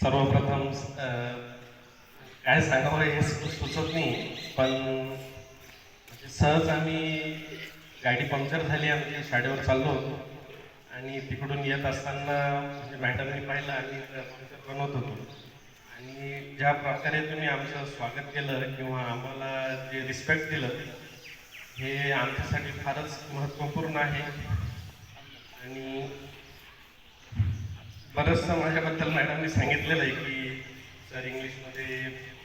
सर्वप्रथम काय सांगावं हे सुचत नाही, पण म्हणजे सहज आम्ही गाडी पंक्चर झाली, आमची शाळेवर चाललो होतो आणि तिकडून येत असताना म्हणजे मॅडमनी पाहिलं आम्ही पंक्चर बनवत होतो आणि ज्या प्रकारे तुम्ही आमचं स्वागत केलं किंवा आम्हाला जे रिस्पेक्ट दिलं हे आमच्यासाठी फारच महत्त्वपूर्ण आहे. आणि बरंचसं माझ्याबद्दल मॅडमनी सांगितलेलं आहे की सर इंग्लिशमध्ये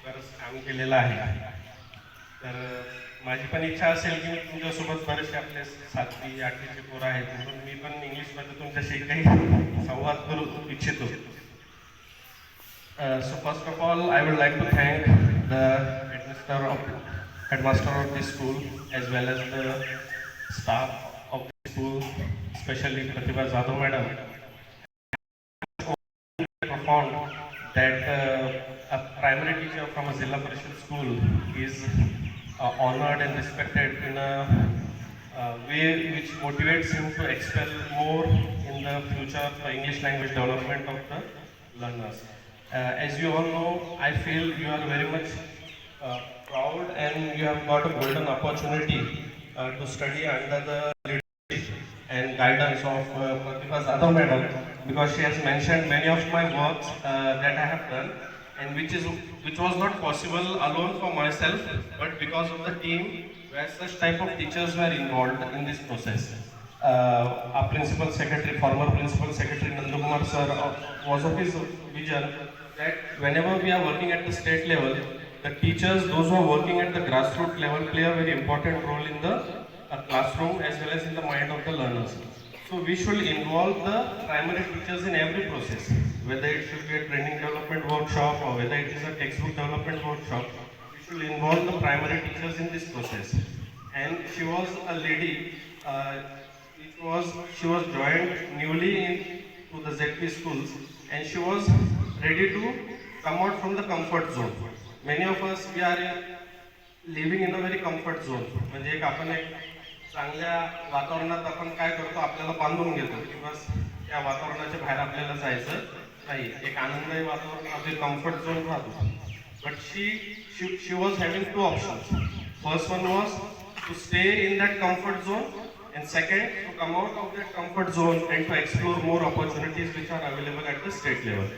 बरंच काम केलेलं आहे. तर माझी पण इच्छा असेल की मी तुमच्यासोबत बरेचसे आपले 7वी 8वीचे पोरं आहेत, म्हणून मी पण इंग्लिशमध्ये तुमच्याशी काही संवाद करू इच्छितो. So first of all, I would like to thank the headmaster of this school as well as the staff of the school, especially Pratibha Jadhav madam. Found that a primary teacher from a Zilla Parishad school is honored and respected in a way which motivates him to excel more in the future for English language development of the learners. As you all know, I feel you are very much proud and you have got a golden opportunity to study under the leadership and guidance of Pratibha Jadhav madam, because she has mentioned many of my works that I have done, and which was not possible alone for myself, but because of the team where such type of teachers were involved in this process. Our principal secretary, former principal secretary Nandakumar sir, was of his vision that whenever we are working at the state level, the teachers, those who are working at the grassroots level, play a very important role in the classroom as well as in the mind of the learners. So we should involve the primary teachers in every process, whether it should be a training development workshop or whether it is a textbook development workshop. We should involve the primary teachers in this process. And she was a lady, she was joined newly to the ZP schools, and she was ready to come out from the comfort zone. Many of us, we are living in a very comfort zone. म्हणजे एक आपण एक चांगल्या वातावरणात आपण काय करतो, आपल्याला बांधून घेतो की बस त्या वातावरणाच्या बाहेर आपल्याला जायचं नाही, एक आनंददायी वातावरण आपले कम्फर्ट झोन राहतो. But she was having two options. First one was to stay in that comfort zone, and second to come out of that comfort zone and to explore more opportunities which are available at the state level.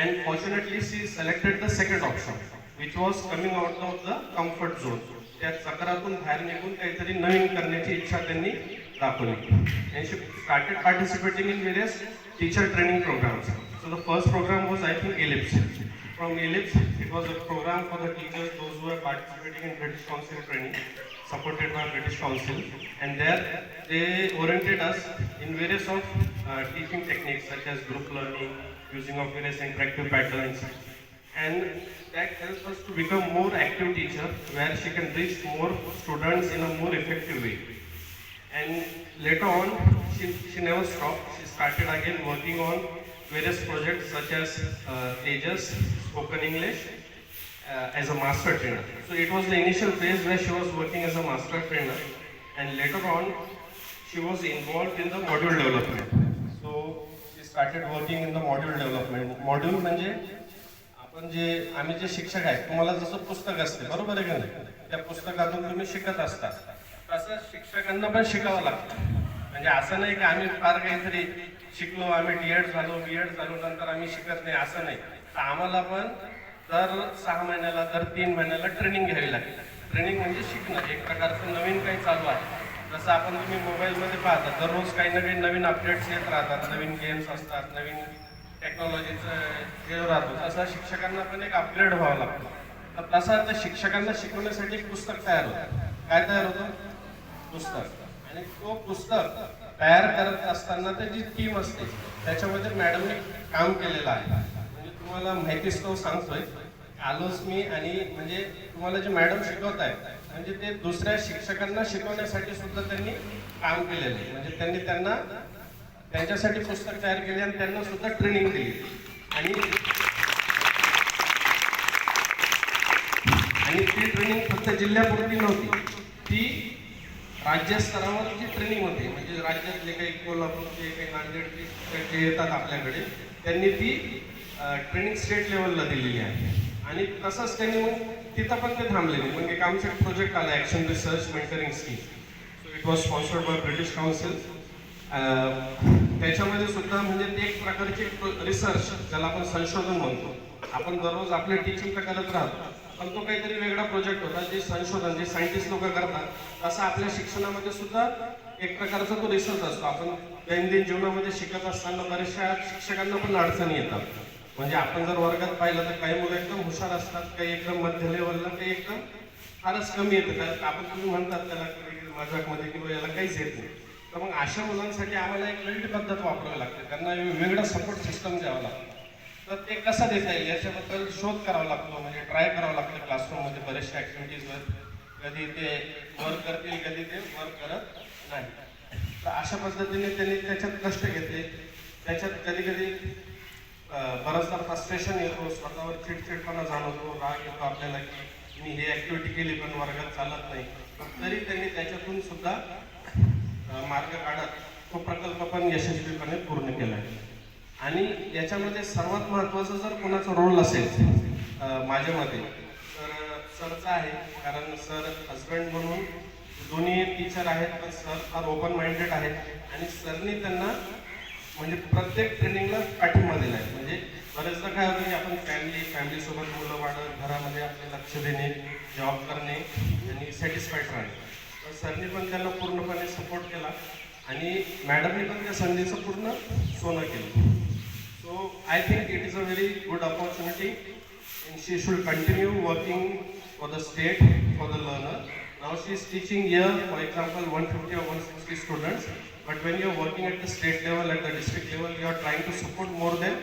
And fortunately she selected the second option, which was coming out of the comfort zone. त्या चक्रातून बाहेर निघून काहीतरी नवीन करण्याची इच्छा त्यांनी दाखवली. And she started participating in various teacher training programs. So the first program was, I think, Ellipse. From Ellipse, it was a program for the teachers, those who were participating in British Council training, supported by British Council, and there they oriented us in various of teaching techniques such as group learning, using of various interactive patterns, and that helps us to become more active teacher where she can reach more students in a more effective way. And later on, she never stopped. She started again working on various projects such as Tejas, spoken English, as a master trainer. So it was the initial phase where she was working as a master trainer, and later on she was involved in the module development. So she started working in the module development. Module म्हणजे आपण जे आम्ही जे शिक्षक आहेत, तुम्हाला जसं पुस्तक असते, बरोबर आहे का नाही, त्या पुस्तकातून तुम्ही शिकत असता, तसं शिक्षकांना पण शिकावं लागतं. म्हणजे असं नाही की आम्ही फार काहीतरी शिकलो, आम्ही D.Ed झालो, B.Ed झालो, नंतर आम्ही शिकत नाही, असं नाही. तर आम्हाला पण दर 6 महिन्याला, दर 3 महिन्याला ट्रेनिंग घ्यावी लागते. ट्रेनिंग म्हणजे शिकणं, एक प्रकारचं नवीन काही चालू आहे. जसं आपण तुम्ही मोबाईलमध्ये पाहता, दररोज काही ना काही नवीन अपडेट्स येत राहतात, नवीन गेम्स असतात, नवीन टेक्नॉलॉजीचं हे राहतो. तसं शिक्षकांना पण एक अपग्रेड व्हावं लागतं. तर तसं त्या शिक्षकांना शिकवण्यासाठी एक पुस्तक तयार होतं. काय तयार होतं? पुस्तक. आणि तो पुस्तक तयार करत असताना त्याची टीम असते, त्याच्यामध्ये मॅडमने काम केलेलं आहे. म्हणजे तुम्हाला माहितीच तो सांगतोय, आलोच मी, आणि म्हणजे तुम्हाला जे मॅडम शिकवत आहेत, म्हणजे ते दुसऱ्या शिक्षकांना शिकवण्यासाठी सुद्धा त्यांनी काम केलेलं आहे. म्हणजे त्यांनी त्यांच्यासाठी पुस्तक तयार केले आणि त्यांना सुद्धा ट्रेनिंग दिली. आणि ती ट्रेनिंग फक्त जिल्ह्यापुरती नव्हती, ती राज्यस्तरावरची ट्रेनिंग होती. म्हणजे राज्यातले काही कोल्हापूरचे, काही नांदेडचे येतात आपल्याकडे, त्यांनी ती ट्रेनिंग स्टेट लेवलला दिलेली आहे. आणि तसंच त्यांनी मग तिथं पण ते थांबले नाही. मग एक आमचा प्रोजेक्ट आला action research mentoring scheme. So it was sponsored by British council. त्याच्यामध्ये सुद्धा म्हणजे ते एक प्रकारचे रिसर्च, ज्याला आपण संशोधन म्हणतो. आपण दररोज आपले टीचिंग तर करत राहतो, पण तो काहीतरी वेगळा प्रोजेक्ट होता, जे संशोधन, जे सायंटिस्ट लोक करतात, तसं आपल्या शिक्षणामध्ये सुद्धा एक प्रकारचा तो रिसर्च असतो. आपण दैनंदिन जीवनामध्ये शिकत असताना बऱ्याचशा शिक्षकांना पण अडचणी येतात. म्हणजे आपण जर वर्गात पाहिलं तर काही मुलं एकदम हुशार असतात, काही एकदम मध्य लेवलला, काही एकदम फारच कमी येतं. त्याला आपण तुम्ही म्हणतात त्याला मजाकमध्ये किंवा याला काहीच येत नाही. तर मग अशा मुलांसाठी आम्हाला एक नवीन पद्धत वापरावी लागते, त्यांना वेगळं सपोर्ट सिस्टम द्यावं लागतं. तर ते कसं देता येईल याच्याबद्दल शोध करावा लागतो, म्हणजे ट्राय करावं लागतं क्लासरूममध्ये बऱ्याचशा ॲक्टिव्हिटीजवर. कधी ते वर्क करतील, कधी ते वर्क करत नाही. तर अशा पद्धतीने त्यांनी त्याच्यात कष्ट घेतले. त्याच्यात कधी कधी बराचदा फ्रस्ट्रेशन येतो, स्वतःवर चिडचिडपणा जाणवतो, राग येतो आपल्याला की मी हे ॲक्टिव्हिटी केली पण वर्गात चालत नाही. तरी त्यांनी त्याच्यातून सुद्धा मार्ग काढत तो प्रकल्प पण यशस्वीपणे पूर्ण केला आहे. आणि याच्यामध्ये सर्वात महत्त्वाचा जर कोणाचा रोल असेल माझ्या मते तर सरचा आहे. कारण सर हजबंड म्हणून दोन्ही टीचर आहेत, पण सर फार ओपन माइंडेड आहेत. आणि सरनी त्यांना म्हणजे प्रत्येक ट्रेनिंगला पाठिंबा दिला आहे. म्हणजे बरेचदा काय होतं की आपण फॅमिलीसोबत मुलं वाढत, घरामध्ये आपले लक्ष देणे, जॉब करणे आणि सॅटिस्फाईड राहणे. तर सरनी पण त्यांना पूर्णपणे सपोर्ट केला आणि मॅडमनी पण त्या संधीचं पूर्ण सोनं केलं. So I think it is a very good opportunity and she should continue working for the state, for the learner. Now she is teaching here, for example, 150 or 160 students. But when you are working at the state level, at the district level, you are trying to support more than,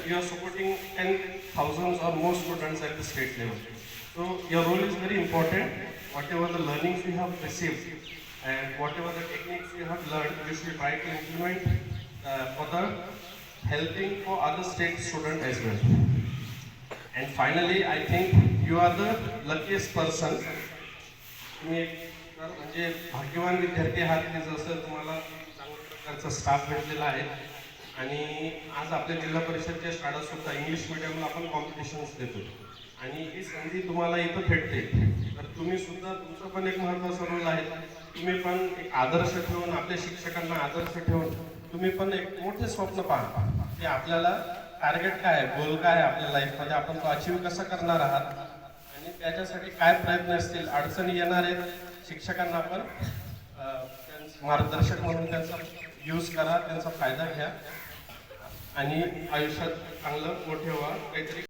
you are supporting 10,000 or more students at the state level. So your role is very important. Whatever the learnings you have received and whatever the techniques you have learned, you should try to implement for the helping for other state students as well. And finally, I think you are the luckiest person. तुम्ही म्हणजे भाग्यवान विद्यार्थी आहात की जसं तुम्हाला चांगल्या प्रकारचा स्टाफ भेटलेला आहे. आणि आज आपल्या जिल्हा परिषदच्या शाळा सुद्धा इंग्लिश मिडियमला आपण कॉम्पिटिशन्स देतो आणि ही संधी तुम्हाला इथं भेटते. तर तुम्ही सुद्धा, तुमचं पण एक महत्त्वाचा रोल आहे. तुम्ही पण एक आदर्श ठेवून, आपल्या शिक्षकांना आदर्श ठेवून तुम्ही पण एक मोठे स्वप्न पहा की आपल्याला टार्गेट काय आहे, गोल काय आहे आपल्या लाईफमध्ये, आपण तो अचीव कसा करणार आहात आणि त्याच्यासाठी काय प्रयत्न असतील, अडचणी येणार आहेत. शिक्षकांना आपण मार्गदर्शक म्हणून त्यांचा यूज करा, त्यांचा फायदा घ्या आणि आयुष्यात चांगलं मोठे व्हा, काहीतरी